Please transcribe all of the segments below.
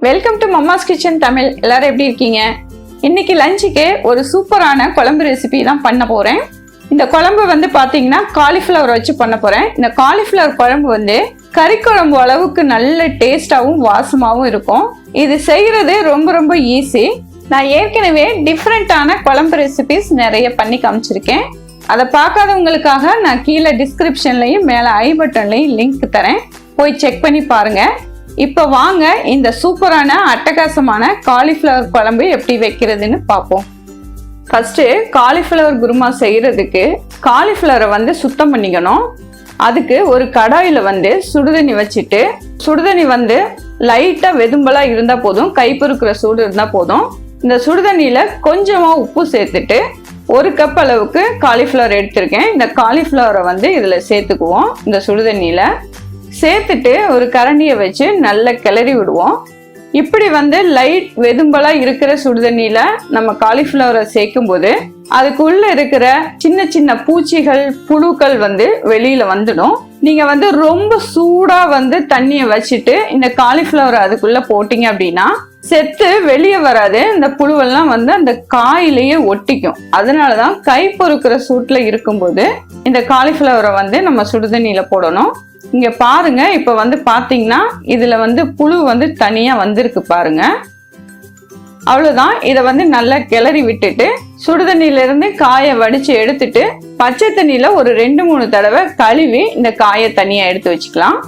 Welcome to Mamma's kitchen Tamil. எல்லாரும் எப்படி இருக்கீங்க? இன்னைக்கு லஞ்சுக்கு ஒரு சூப்பரான குழம்பு ரெசிபி தான் பண்ண போறேன். இந்த குழம்பு வந்து பாத்தீங்கன்னா காலிஃப்ளவர் வச்சு பண்ண போறேன். இந்த காலிஃப்ளவர் குழம்பு வந்து கறி குழம்பு அளவுக்கு நல்ல டேஸ்டாவும் வாசமாவும் இருக்கும். இது செய்யறது ரொம்ப ரொம்ப ஈஸி. நான் ஏற்கனவே டிஃப்ரெண்டான குழம்பு ரெசிபிஸ் நிறைய பண்ணி காமிச்சிருக்கேன். அதை பார்க்காதவங்களுக்காக நான் கீழே டிஸ்கிரிப்ஷன்லையும் மேலே ஐ பட்டன்லையும் லிங்க் தரேன், போய் செக் பண்ணி பாருங்க. இப்போ வாங்க இந்த சூப்பரான அட்டகாசமான காலிஃப்ளவர் குழம்பு எப்படி வைக்கிறதுன்னு பார்ப்போம். ஃபர்ஸ்ட் காலிஃப்ளவர் குருமா செய்யறதுக்கு காலிஃப்ளவரை வந்து சுத்தம் பண்ணிக்கணும். அதுக்கு ஒரு கடாயில் வந்து சுடுதண்ணி வச்சுட்டு, சுடுதண்ணி வந்து லைட்டா வெதும்பலா இருந்தா போதும், கை பொறுக்கிற சூடு இருந்தா போதும். இந்த சுடுதண்ணியில கொஞ்சமா உப்பு சேர்த்துட்டு ஒரு கப் அளவுக்கு காலிஃப்ளவர் எடுத்திருக்கேன். இந்த காலிஃப்ளவரை வந்து இதுல சேர்த்துக்குவோம். இந்த சுடுதண்ணியில சேர்த்துட்டு ஒரு கரண்டியை வச்சு நல்லா கிளறி விடுவோம். இப்படி வந்து லைட் வெதும்பலா இருக்கிற சுடுதண்ணியில நம்ம காலிஃப்ளவரை சேர்க்கும் போது அதுக்குள்ள இருக்கிற சின்ன சின்ன பூச்சிகள் புழுக்கள் வந்து வெளியில வந்துடும். நீங்க வந்து ரொம்ப சூடா வந்து தண்ணியை வச்சுட்டு இந்த காலிஃப்ளவரை அதுக்குள்ள போட்டீங்க அப்படின்னா செத்து வெளியே வராது. இந்த புழுவெல்லாம் வந்து அந்த காயிலேயே ஒட்டிக்கும். அதனாலதான் கை பொறுக்கிற சூட்ல இருக்கும்போது இந்த காலிஃப்ளவரை வந்து நம்ம சுடுதண்ணியில போடணும். இங்க பாருங்க, இப்ப வந்து பாத்தீங்கன்னா இதுல வந்து புழு வந்து தனியா வந்திருக்கு பாருங்க. அவ்வளவுதான். இதை வந்து நல்லா கிளறி விட்டுட்டு சுடுதண்ணில இருந்து காயை வடிச்சு எடுத்துட்டு பச்சை தண்ணியில ஒரு 2-3 தடவை கழுவி இந்த காயை தனியா எடுத்து வச்சுக்கலாம்.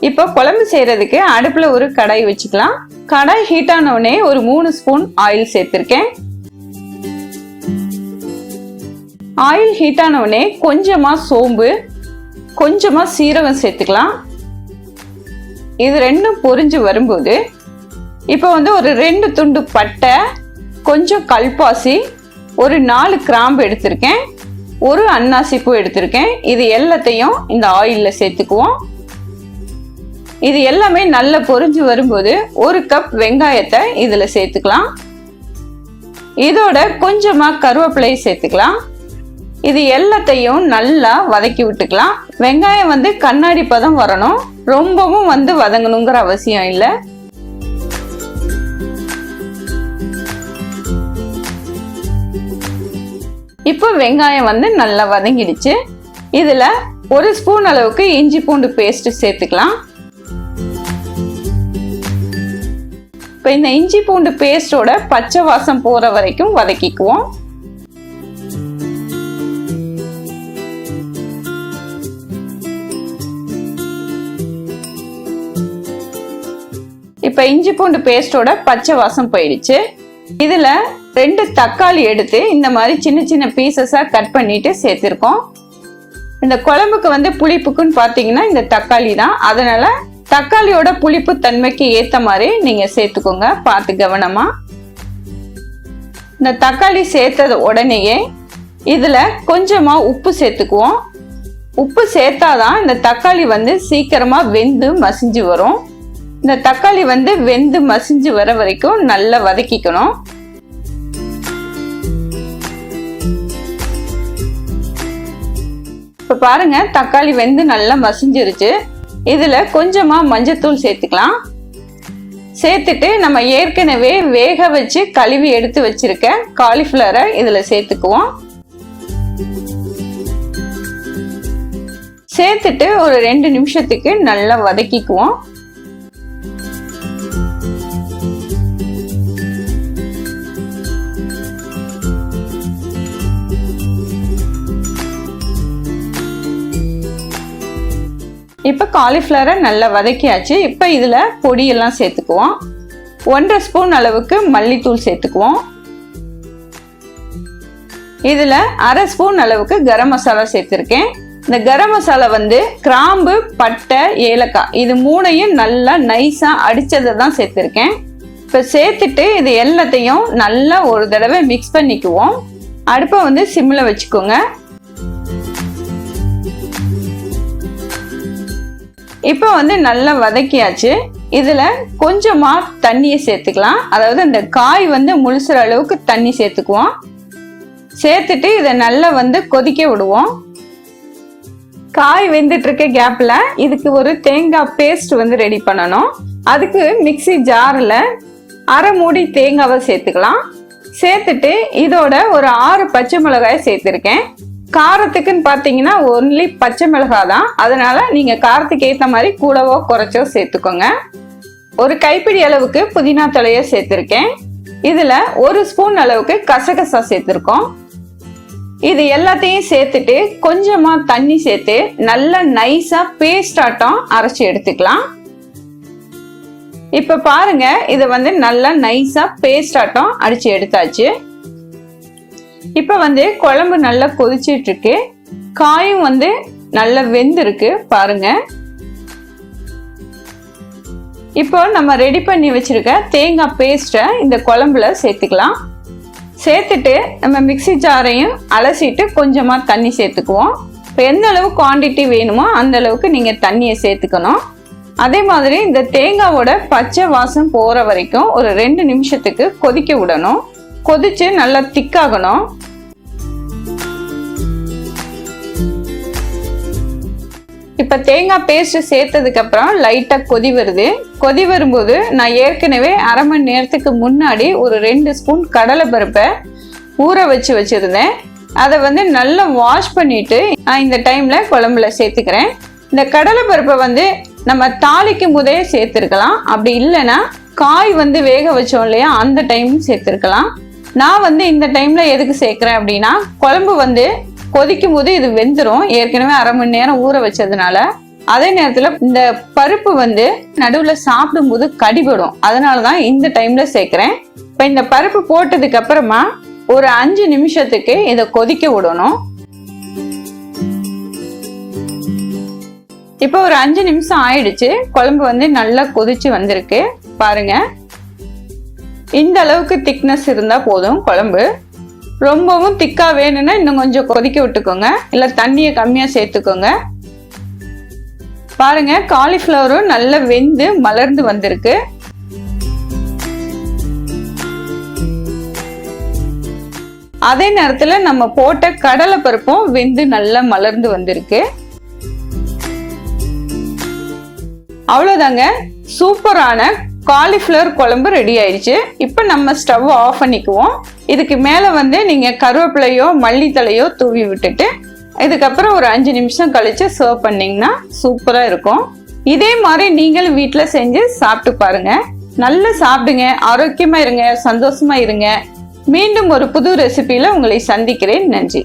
இப்போ குழம்பு செய்யறதுக்கு அடுப்புல ஒரு கடாய் வச்சுக்கலாம். கடாய் ஹீட் ஆன உடனே ஒரு 3 ஸ்பூன் ஆயில் சேர்த்திருக்கேன். ஆயில் ஹீட் ஆன உடனே கொஞ்சமா சோம்பு, கொஞ்சமா சீரகம் சேர்த்துக்கலாம். இது ரெண்டும் பொரிஞ்சு வரும்போது இப்போ வந்து ஒரு 2 துண்டு பட்டை, கொஞ்சம் கல்பாசி, ஒரு 4 கிராம்பு எடுத்திருக்கேன், ஒரு அன்னாசி பூ எடுத்திருக்கேன். இது எல்லாத்தையும் இந்த ஆயில்ல சேர்த்துக்குவோம். இது எல்லாமே நல்லா பொரிஞ்சு வரும்போது ஒரு கப் வெங்காயத்தை இதுல சேர்த்துக்கலாம். இதோட கொஞ்சமா கருவேப்பிலையை சேர்த்துக்கலாம். இது எல்லாத்தையும் நல்லா வதக்கி விட்டுக்கலாம். வெங்காயம் வந்து கண்ணாடி பதம் வரணும், ரொம்பவும் வந்து வதங்கணுங்கிற அவசியம் இல்லை. இப்போ வெங்காயம் வந்து நல்லா வதங்கிடுச்சு. இதுல 1 ஸ்பூன் அளவுக்கு இஞ்சி பூண்டு பேஸ்ட் சேர்த்துக்கலாம். இப்போ இந்த இஞ்சி பூண்டு பேஸ்டோட பச்சை வாசம் போற வரைக்கும் வதக்கிக்குவோம். இப்ப இஞ்சி பூண்டு பேஸ்டோட பச்சை வாசம் போயிடுச்சு. இதுல 2 தக்காளி எடுத்து இந்த மாதிரி சின்ன சின்ன பீசஸா கட் பண்ணிட்டு சேர்த்திருக்கோம். இந்த குழம்புக்கு வந்து புளிப்புக்குன்னு பாத்தீங்கன்னா இந்த தக்காளி தான். அதனால தக்காளியோட புளிப்பு தன்மைக்கு ஏத்த மாதிரி நீங்க சேர்த்துக்கோங்க, பார்த்து கவனமா. இந்த தக்காளி சேர்த்தது உடனேயே இதுல கொஞ்சமா உப்பு சேர்த்துக்குவோம். உப்பு சேர்த்தாதான் இந்த தக்காளி வந்து சீக்கிரமா வெந்து மசிஞ்சு வரும். இந்த தக்காளி வந்து வெந்து மசிஞ்சு வர வரைக்கும் நல்லா வதக்கிக்கணும். இப்ப பாருங்க, தக்காளி வெந்து நல்லா மசிஞ்சிருச்சு. இதுல கொஞ்சமா மஞ்சத்தூள் சேர்த்துக்கலாம். சேர்த்துட்டு நம்ம ஏற்கனவே வேக வச்சு கழுவி எடுத்து வச்சிருக்க காலிஃப்ளவரை இதுல சேர்த்துக்குவோம். சேர்த்துட்டு ஒரு 2 நிமிஷத்துக்கு நல்லா வதக்கிக்குவோம். இப்ப காலிஃப்ளவரை நல்லா வதக்கியாச்சு. இப்ப இதுல பொடியெல்லாம் சேர்த்துக்குவோம். 1.5 ஸ்பூன் அளவுக்கு மல்லித்தூள் சேர்த்துக்குவோம். இதுல 1/2 ஸ்பூன் அளவுக்கு கரம் மசாலா சேர்த்திருக்கேன். இந்த கரம் மசாலா வந்து கிராம்பு, பட்டை, ஏலக்காய் இது 3ஐயும் நல்லா நைஸா அடிச்சதை தான் சேர்த்திருக்கேன். இப்ப சேர்த்துட்டு இது எல்லாத்தையும் நல்லா ஒரு தடவை மிக்ஸ் பண்ணிக்குவோம். அடுப்பை வந்து சிம்ல வச்சுக்கோங்க. இப்போ வந்து நல்லா வதக்கியாச்சு. இதுல கொஞ்சமா தண்ணியை சேர்த்துக்கலாம். அதாவது இந்த காய் வந்து முழுசுற அளவுக்கு தண்ணி சேர்த்துக்குவோம். சேர்த்துட்டு இதை நல்லா வந்து கொதிக்க விடுவோம். காய் வெந்துட்டு இருக்க கேப்ல இதுக்கு ஒரு தேங்காய் பேஸ்ட் வந்து ரெடி பண்ணணும். அதுக்கு மிக்ஸி ஜாரில் அரை மூடி தேங்காவை சேர்த்துக்கலாம். சேர்த்துட்டு இதோட ஒரு 6 பச்சை மிளகாய் சேர்த்துருக்கேன். காரத்துக்குன்னு பார்த்தீங்கன்னா ஒன்லி பச்சை மிளகாய் தான், அதனால நீங்கள் காரத்துக்கு ஏற்ற மாதிரி கூடவோ குறைச்சோ சேர்த்துக்கோங்க. ஒரு கைப்பிடி அளவுக்கு புதினா தழையை சேர்த்துருக்கேன். இதில் 1 ஸ்பூன் அளவுக்கு கசகசா சேர்த்துருக்கோம். இது எல்லாத்தையும் சேர்த்துட்டு கொஞ்சமாக தண்ணி சேர்த்து நல்லா நைஸாக பேஸ்ட் ஆட்டம் அரைச்சி எடுத்துக்கலாம். இப்போ பாருங்க, இதை வந்து நல்லா நைஸாக பேஸ்ட் ஆட்டம் அடித்து எடுத்தாச்சு. இப்போ வந்து குழம்பு நல்லா கொதிச்சிட்டு இருக்கு. காயும் வந்து நல்லா வெந்திருக்கு பாருங்க. இப்போ நம்ம ரெடி பண்ணி வச்சிருக்க தேங்காய் பேஸ்ட்டை இந்த குழம்புல சேர்த்துக்கலாம். சேர்த்துட்டு நம்ம மிக்ஸி ஜாரையும் அலசிட்டு கொஞ்சமாக தண்ணி சேர்த்துக்குவோம். இப்போ எந்த அளவு குவான்டிட்டி வேணுமோ அந்த அளவுக்கு நீங்கள் தண்ணியை சேர்த்துக்கணும். அதே மாதிரி இந்த தேங்காவோட பச்சை வாசம் போகிற வரைக்கும் ஒரு 2 நிமிஷத்துக்கு கொதிக்க விடணும். கொதிச்சு நல்லா திக்காகணும். இப்போ தேங்காய் பேஸ்ட் சேர்த்ததுக்கு அப்புறம் லைட்டாக கொதி வருது. கொதி வரும்போது நான் ஏற்கனவே அரை மணி நேரத்துக்கு முன்னாடி ஒரு 2 ஸ்பூன் கடலை பருப்பை ஊற வச்சிருந்தேன். அதை வந்து நல்லா வாஷ் பண்ணிட்டு நான் இந்த டைம்ல குழம்புல சேர்த்துக்கிறேன். இந்த கடலை பருப்பை வந்து நம்ம தாளிக்கும் போதே சேர்த்துருக்கலாம். அப்படி இல்லைன்னா காய் வந்து வேக வச்சோம் இல்லையா, அந்த டைம் சேர்த்துருக்கலாம். நான் வந்து இந்த டைம்ல எதுக்கு சேர்க்கிறேன் அப்படின்னா, குழம்பு வந்து கொதிக்கும் போது இது வெந்துடும், ஏற்கனவே அரை மணி நேரம் ஊற வச்சதுனால. அதே நேரத்துல இந்த பருப்பு வந்து நடுவுல சாப்பிடும் போது கடிபடும், அதனாலதான் இந்த டைம்ல சேர்க்கிறேன். இப்ப இந்த பருப்பு போட்டதுக்கு அப்புறமா ஒரு 5 நிமிஷத்துக்கு இதை கொதிக்க விடணும். இப்போ ஒரு 5 நிமிஷம் ஆயிடுச்சு. குழம்பு வந்து நல்லா கொதிச்சு வந்திருக்கு பாருங்க. இந்த அளவுக்கு திக்னஸ் இருந்தா போதும் குழம்பு. ரொம்பவும் திக்கா வேணும்னா இன்னும் கொஞ்சம் கொதிக்க விட்டுக்கோங்க, இல்ல தண்ணியை கம்மியா சேர்த்துக்கோங்க. பாருங்க, காலிஃப்ளவரும் நல்லா வெந்து மலர்ந்து வந்திருக்கு. அதே நேரத்துல நம்ம போட்ட கடலை பருப்பும் வெந்து நல்லா மலர்ந்து வந்திருக்கு. அவ்வளவுதாங்க, சூப்பரான காலிஃப்ளவர் குழம்பு ரெடி ஆயிடுச்சு. இப்போ நம்ம ஸ்டவ் ஆஃப் பண்ணிக்குவோம். இதுக்கு மேலே வந்து நீங்கள் கருவேப்பிலையோ மல்லித்தலையோ தூவி விட்டுட்டு இதுக்கப்புறம் ஒரு 5 நிமிஷம் கழிச்சு சர்வ் பண்ணிங்கன்னா சூப்பராக இருக்கும். இதே மாதிரி நீங்களும் வீட்டில் செஞ்சு சாப்பிட்டு பாருங்க. நல்லா சாப்பிடுங்க, ஆரோக்கியமாக இருங்க, சந்தோஷமா இருங்க. மீண்டும் ஒரு புது ரெசிபியில் உங்களை சந்திக்கிறேன். நன்றி.